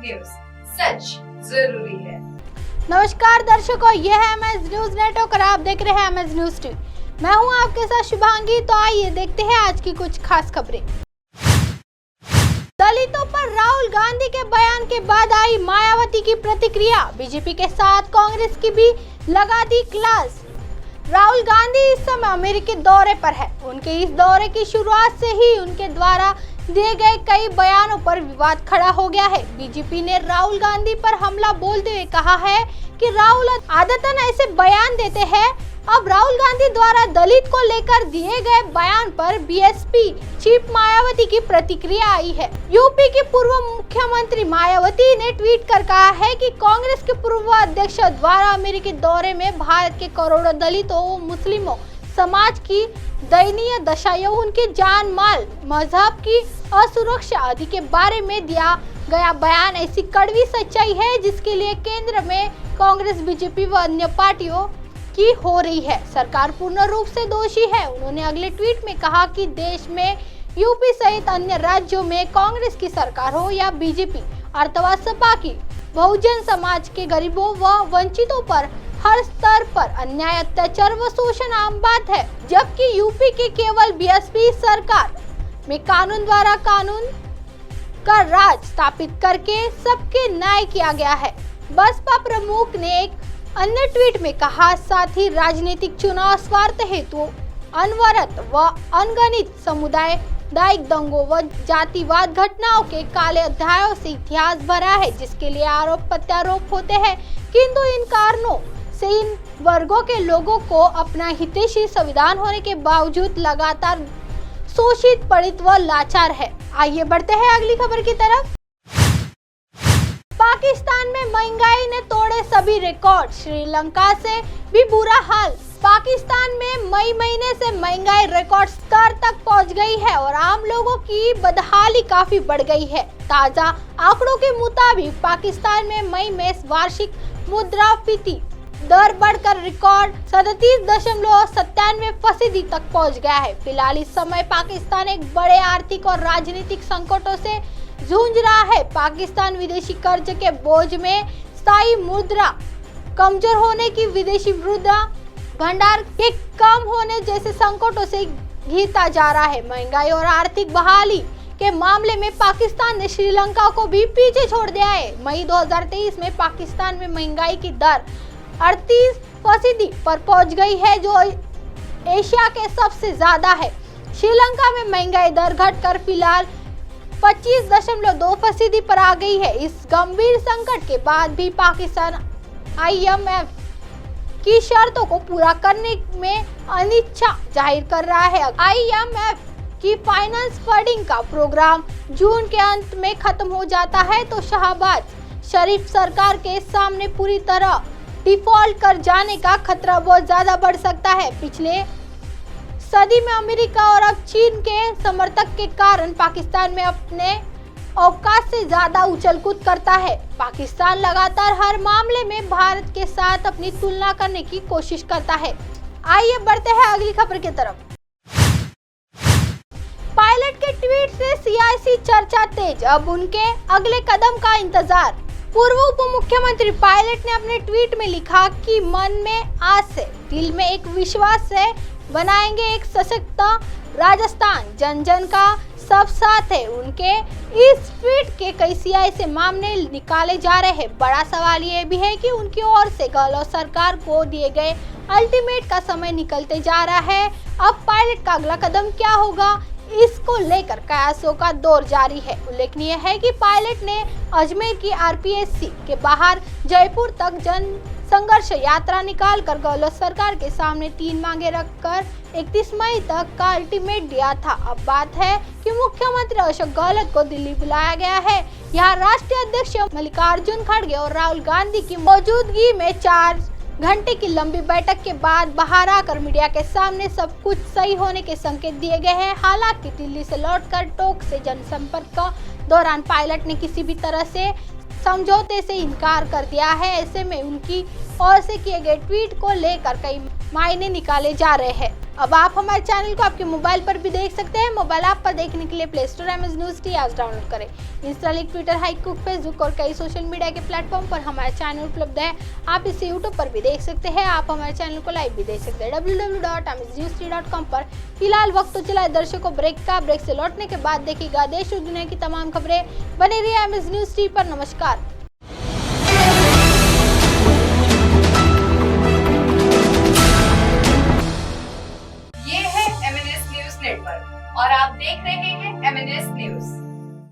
News, सच जरूरी है। नमस्कार दर्शकों, यह है एमएस न्यूज नेटवर्क और आप देख रहे हैं एमएस न्यूज टीवी। मैं हूं आपके साथ शुभांगी। तो आइए देखते हैं आज की कुछ खास खबरें। दलितों पर राहुल गांधी के बयान के बाद आई मायावती की प्रतिक्रिया। बीजेपी के साथ कांग्रेस की भी लगा दी क्लास। राहुल गांधी इस समय अमेरिकी दौरे पर है। उनके इस दौरे की शुरुआत से ही उनके द्वारा दिए गए कई बयानों पर विवाद खड़ा हो गया है। बीजेपी ने राहुल गांधी पर हमला बोलते हुए कहा है कि राहुल आदतन ऐसे बयान देते हैं। अब राहुल गांधी द्वारा दलित को लेकर दिए गए बयान पर बीएसपी चीफ मायावती की प्रतिक्रिया आई है। यूपी की पूर्व मुख्यमंत्री मायावती ने ट्वीट कर कहा है कि कांग्रेस के पूर्व अध्यक्ष द्वारा अमेरिकी दौरे में भारत के करोड़ों दलितों व मुस्लिमों समाज की दयनीय दशा या उनकी जान माल, मजहब की असुरक्षा आदि के बारे में दिया गया बयान ऐसी कड़वी सच्चाई है जिसके लिए केंद्र में कांग्रेस, बीजेपी व अन्य पार्टियों की हो रही है। सरकार पूर्ण रूप से दोषी है। उन्होंने अगले ट्वीट में कहा कि देश में यूपी सहित अन्य राज्यों में कांग्रेस की सरकार हो या बीजेपी अथवा सपा की, बहुजन समाज के गरीबों व वंचितों पर हर स्तर पर अन्याय, अत्याचार व शोषण आम बात है। जबकि यूपी की केवल बीएसपी सरकार में कानून द्वारा कानून का राज स्थापित करके सबके न्याय किया गया है। बसपा प्रमुख ने एक अन्य ट्वीट में कहा, साथ ही राजनीतिक चुनाव स्वार्थ हेतु अनवरत व अनगणित सामुदायिक दंगों व जातिवाद घटनाओं के काले अध्यायों से इतिहास भरा है, जिसके लिए आरोप प्रत्यारोप होते हैं, किंतु इन कारणों से इन वर्गों के लोगों को अपना हितैषी संविधान होने के बावजूद लगातार शोषित, पीड़ित व लाचार है। आइए बढ़ते हैं अगली खबर की तरफ। पाकिस्तान में महंगाई ने तोड़े सभी रिकॉर्ड, श्रीलंका से भी बुरा हाल। पाकिस्तान में मई महीने से महंगाई रिकॉर्ड स्तर तक पहुंच गई है और आम लोगों की बदहाली काफी बढ़ गई है। ताजा आंकड़ों के मुताबिक पाकिस्तान में मई में वार्षिक मुद्रास्फीति दर बढ़कर रिकॉर्ड 37.97% तक पहुंच गया है। फिलहाल इस समय पाकिस्तान एक बड़े आर्थिक और राजनीतिक संकटों से जूझ रहा है। पाकिस्तान विदेशी कर्ज के बोझ में, स्थायी मुद्रा कमजोर होने की, विदेशी मुद्रा भंडार के कम होने जैसे संकटों से घिरता जा रहा है। महंगाई और आर्थिक बहाली के मामले में पाकिस्तान ने श्रीलंका को भी पीछे छोड़ दिया है। मई 2023 में पाकिस्तान में महंगाई की दर 38% पर पहुंच गई है, जो एशिया के सबसे ज्यादा है। श्रीलंका में महंगाई दर घटकर फिलहाल 25.2% पर आ गई है। इस गंभीर संकट के बाद भी पाकिस्तान IMF की शर्तों को पूरा करने में अनिच्छा जाहिर कर रहा है। IMF की फाइनेंस फंडिंग का प्रोग्राम जून के अंत में खत्म हो जाता है तो शहबाज शरीफ सरकार के सामने पूरी तरह डिफॉल्ट कर जाने का खतरा बहुत ज्यादा बढ़ सकता है। पिछले सदी में अमेरिका और अब चीन के समर्थक के कारण पाकिस्तान में अपने औकात से ज्यादा उछल-कूद करता है। पाकिस्तान लगातार हर मामले में भारत के साथ अपनी तुलना करने की कोशिश करता है। आइए बढ़ते हैं अगली खबर की तरफ। पायलट के ट्वीट से सियासी चर्चा तेज, अब उनके अगले कदम का इंतजार। पूर्व उप मुख्यमंत्री पायलट ने अपने ट्वीट में लिखा कि मन में आस है, दिल में एक विश्वास है, बनाएंगे एक सशक्त राजस्थान, जन जन का सब साथ है। उनके इस ट्वीट के कई सियासी मामले निकाले जा रहे हैं। बड़ा सवाल ये भी है कि उनकी ओर से गहलोत सरकार को दिए गए अल्टीमेट का समय निकलते जा रहा है। अब पायलट का अगला कदम क्या होगा, इसको लेकर कयासों का दौर जारी है। उल्लेखनीय है कि पायलट ने अजमेर की RPSC के बाहर जयपुर तक जन संघर्ष यात्रा निकालकर गहलोत सरकार के सामने 3 मांगे रखकर 31 मई तक का अल्टीमेट दिया था। अब बात है कि मुख्यमंत्री अशोक गहलोत को दिल्ली बुलाया गया है। यहाँ राष्ट्रीय अध्यक्ष मल्लिकार्जुन खड़गे और राहुल गांधी की मौजूदगी में 4 घंटे की लंबी बैठक के बाद बाहर आकर मीडिया के सामने सब कुछ सही होने के संकेत दिए गए हैं। हालांकि दिल्ली से लौटकर टोंक से जनसंपर्क के दौरान पायलट ने किसी भी तरह से समझौते से इनकार कर दिया है। ऐसे में उनकी ओर से किए गए ट्वीट को लेकर कई मायने निकाले जा रहे हैं। अब आप हमारे चैनल को आपके मोबाइल पर भी देख सकते हैं। मोबाइल ऐप पर देखने के लिए play store MS news T आज डाउनलोड करें। इंस्टा, लिंक, ट्विटर, हाइकूक, फेसबुक और कई सोशल मीडिया के प्लेटफॉर्म पर हमारा चैनल उपलब्ध है। आप इसे यूट्यूब पर भी देख सकते हैं। आप हमारे चैनल को लाइव भी देख सकते हैं www.amsnewst.com पर। फिलहाल वक्त तो चला दर्शकों ब्रेक का। ब्रेक से लौटने के बाद देखिएगा देश और दुनिया की तमाम खबरें। बने रहिए एमएस न्यूज टी पर। नमस्कार।